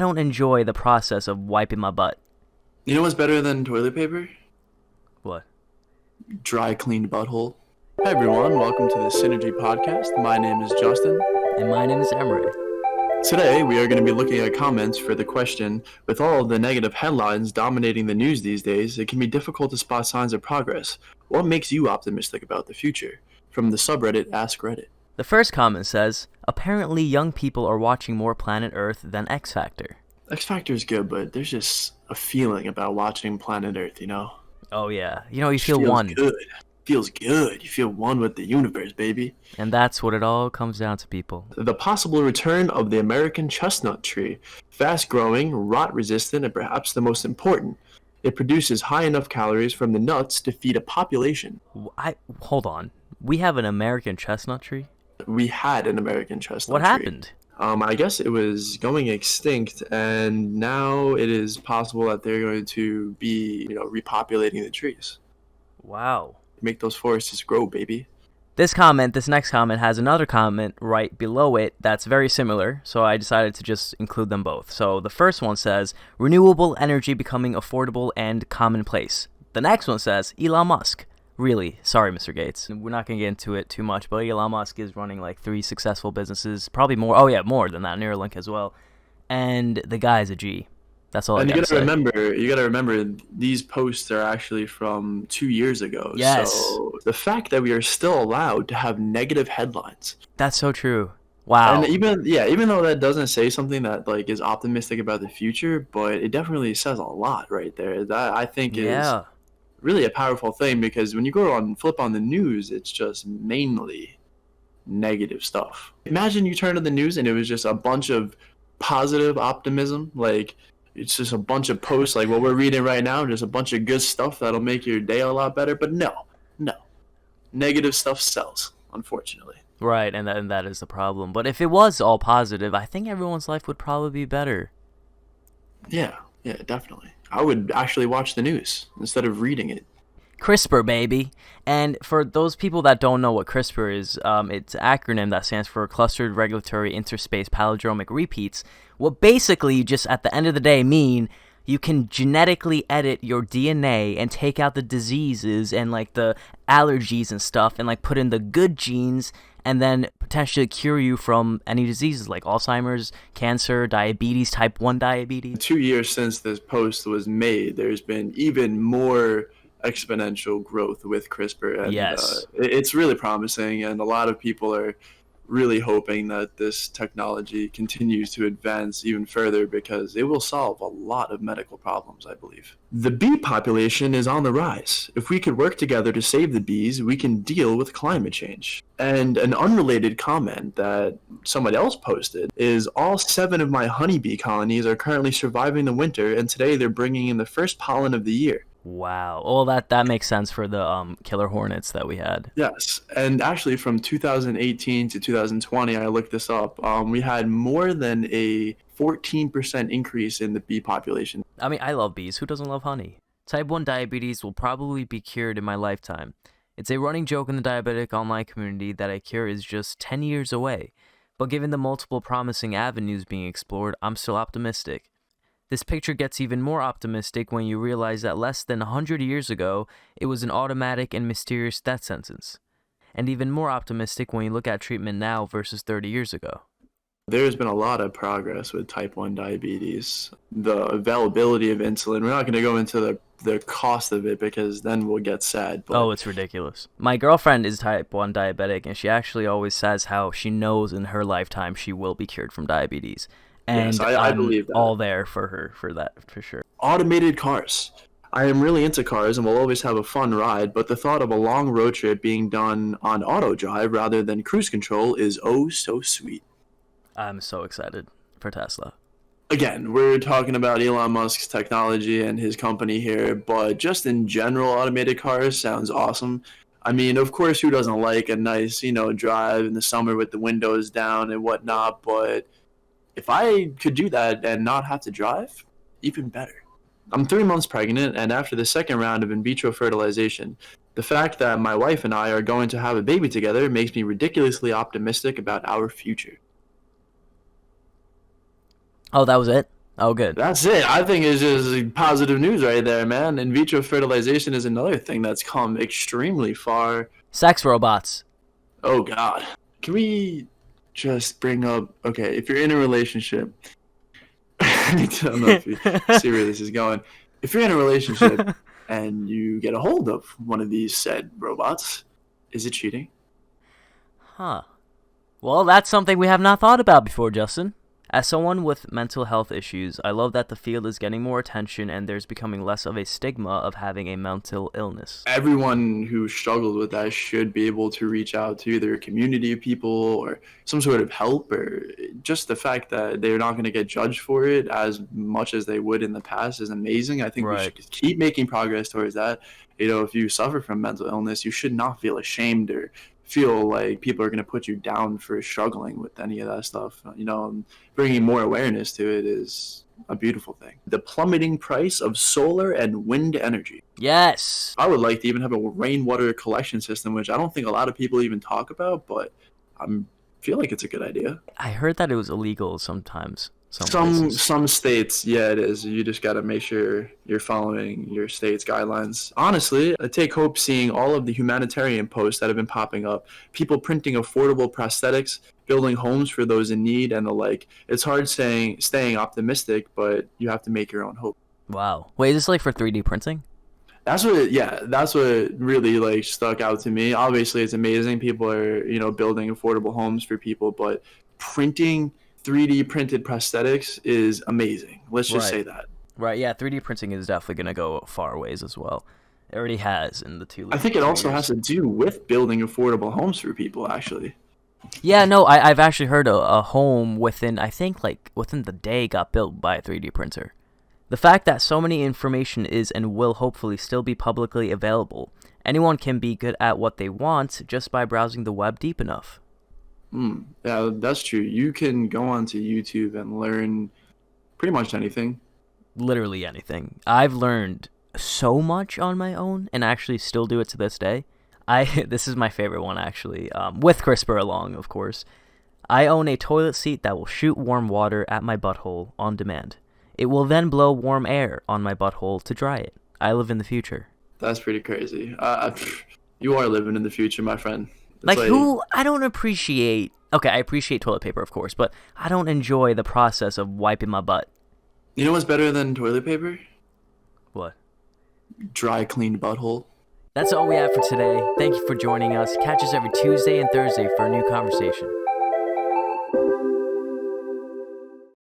don't enjoy the process of wiping my butt. You know what's better than toilet paper? What? Dry cleaned butthole. Hi everyone, welcome to the Synergy Podcast. My name is Justin. And my name is Emre. Today we are going to be looking at comments for the question, with all of the negative headlines dominating the news these days, it can be difficult to spot signs of progress. What makes you optimistic about the future? From the subreddit AskReddit. The first comment says, apparently young people are watching more Planet Earth than X Factor. X Factor is good, but there's just a feeling about watching Planet Earth, you know? Oh yeah, you It feel feels one. good. Feels good. You feel one with the universe, baby. And that's what it all comes down to, people. The possible return of the American chestnut tree. Fast-growing, rot-resistant, and perhaps the most important. It produces high enough calories from the nuts to feed a population. Hold on. We have an American chestnut tree? We had an American chestnut What tree. happened? I guess it was going extinct, and now it is possible that they're going to be, repopulating the trees. Wow. Make those forests grow, baby. This next comment has another comment right below it that's very similar, so I decided to just include them both. So the first one says, renewable energy becoming affordable and commonplace. The next one says, Elon Musk. Really, sorry, Mr. Gates. We're not going to get into it too much, but Elon Musk is running like 3 successful businesses, probably more. Oh yeah, more than that, Neuralink as well. And the guy is a G. That's all I gotta say. You gotta remember, these posts are actually from 2 years ago. Yes. So the fact that we are still allowed to have negative headlines. That's so true. Wow. And even though that doesn't say something that is optimistic about the future, but it definitely says a lot right there. That I think is really a powerful thing, because when you go on flip on the news, it's just mainly negative stuff. Imagine you turn to the news and it was just a bunch of positive optimism, it's just a bunch of posts like what we're reading right now, just a bunch of good stuff that'll make your day a lot better. But no. Negative stuff sells, unfortunately. Right, and that is the problem. But if it was all positive, I think everyone's life would probably be better. Yeah, definitely. I would actually watch the news instead of reading it. CRISPR, baby. And for those people that don't know what CRISPR is, it's an acronym that stands for Clustered Regulatory Interspace Palindromic Repeats. What basically just at the end of the day mean you can genetically edit your DNA and take out the diseases and the allergies and stuff and put in the good genes and then potentially cure you from any diseases like Alzheimer's, cancer, diabetes, type 1 diabetes. 2 years since this post was made, there's been even more exponential growth with CRISPR, and yes. It's really promising, and a lot of people are really hoping that this technology continues to advance even further, because it will solve a lot of medical problems, I believe. The bee population is on the rise. If we could work together to save the bees, we can deal with climate change. And an unrelated comment that someone else posted is, all 7 of my honeybee colonies are currently surviving the winter, and today they're bringing in the first pollen of the year. Wow. Well, that makes sense for the killer hornets that we had. Yes, and actually from 2018 to 2020, I looked this up, we had more than a 14% increase in the bee population. I mean, I love bees. Who doesn't love honey? Type 1 diabetes will probably be cured in my lifetime. It's a running joke in the diabetic online community that a cure is just 10 years away. But given the multiple promising avenues being explored, I'm still optimistic. This picture gets even more optimistic when you realize that less than 100 years ago, it was an automatic and mysterious death sentence. And even more optimistic when you look at treatment now versus 30 years ago. There's been a lot of progress with type 1 diabetes. The availability of insulin, we're not going to go into the cost of it because then we'll get sad. But oh, it's ridiculous. My girlfriend is type 1 diabetic, and she actually always says how she knows in her lifetime she will be cured from diabetes. And yes, I believe that. All there for her for that, for sure. Automated cars. I am really into cars and will always have a fun ride, but the thought of a long road trip being done on auto drive rather than cruise control is oh so sweet. I'm so excited for Tesla. Again, we're talking about Elon Musk's technology and his company here, but just in general, automated cars sounds awesome. I mean, of course, who doesn't like a nice, drive in the summer with the windows down and whatnot, but if I could do that and not have to drive, even better. I'm 3 months pregnant, and after the second round of in vitro fertilization, the fact that my wife and I are going to have a baby together makes me ridiculously optimistic about our future. Oh, that was it? Oh, good. That's it. I think it's just positive news right there, man. In vitro fertilization is another thing that's come extremely far. Sex robots. Oh, God. Can we just bring up, okay, if you're in a relationship, I don't know if you see where this is going. If you're in a relationship and you get a hold of one of these said robots, is it cheating? Huh. Well, that's something we have not thought about before, Justin. As someone with mental health issues, I love that the field is getting more attention and there's becoming less of a stigma of having a mental illness. Everyone who struggles with that should be able to reach out to either a community of people or some sort of help, or just the fact that they're not going to get judged for it as much as they would in the past is amazing. I think we should keep making progress towards that. If you suffer from mental illness, you should not feel ashamed or feel like people are going to put you down for struggling with any of that stuff. Bringing more awareness to it is a beautiful thing. The plummeting price of solar and wind energy. Yes. I would like to even have a rainwater collection system, which I don't think a lot of people even talk about, but I feel like it's a good idea. I heard that it was illegal sometimes. Some states, yeah, it is. You just got to make sure you're following your state's guidelines. Honestly, I take hope seeing all of the humanitarian posts that have been popping up. People printing affordable prosthetics, building homes for those in need, and the like. It's hard staying optimistic, but you have to make your own hope. Wow. Wait, is this like for 3D printing? That's what really like stuck out to me. Obviously, it's amazing. People are, building affordable homes for people, but printing 3D printed prosthetics is amazing. Let's just say that. Right, yeah, 3D printing is definitely going to go far ways as well. It already has in the I think it also has to do with building affordable homes for people, actually. Yeah, no, I've actually heard a home within the day got built by a 3D printer. The fact that so many information is and will hopefully still be publicly available. Anyone can be good at what they want just by browsing the web deep enough. Yeah, that's true. You can go onto YouTube and learn pretty much anything. Literally anything. I've learned so much on my own and actually still do it to this day. This is my favorite one, actually, with CRISPR along, of course. I own a toilet seat that will shoot warm water at my butthole on demand. It will then blow warm air on my butthole to dry it. I live in the future. That's pretty crazy. You are living in the future, my friend. I don't appreciate... Okay, I appreciate toilet paper, of course, but I don't enjoy the process of wiping my butt. You know what's better than toilet paper? What? Dry, cleaned butthole. That's all we have for today. Thank you for joining us. Catch us every Tuesday and Thursday for a new conversation.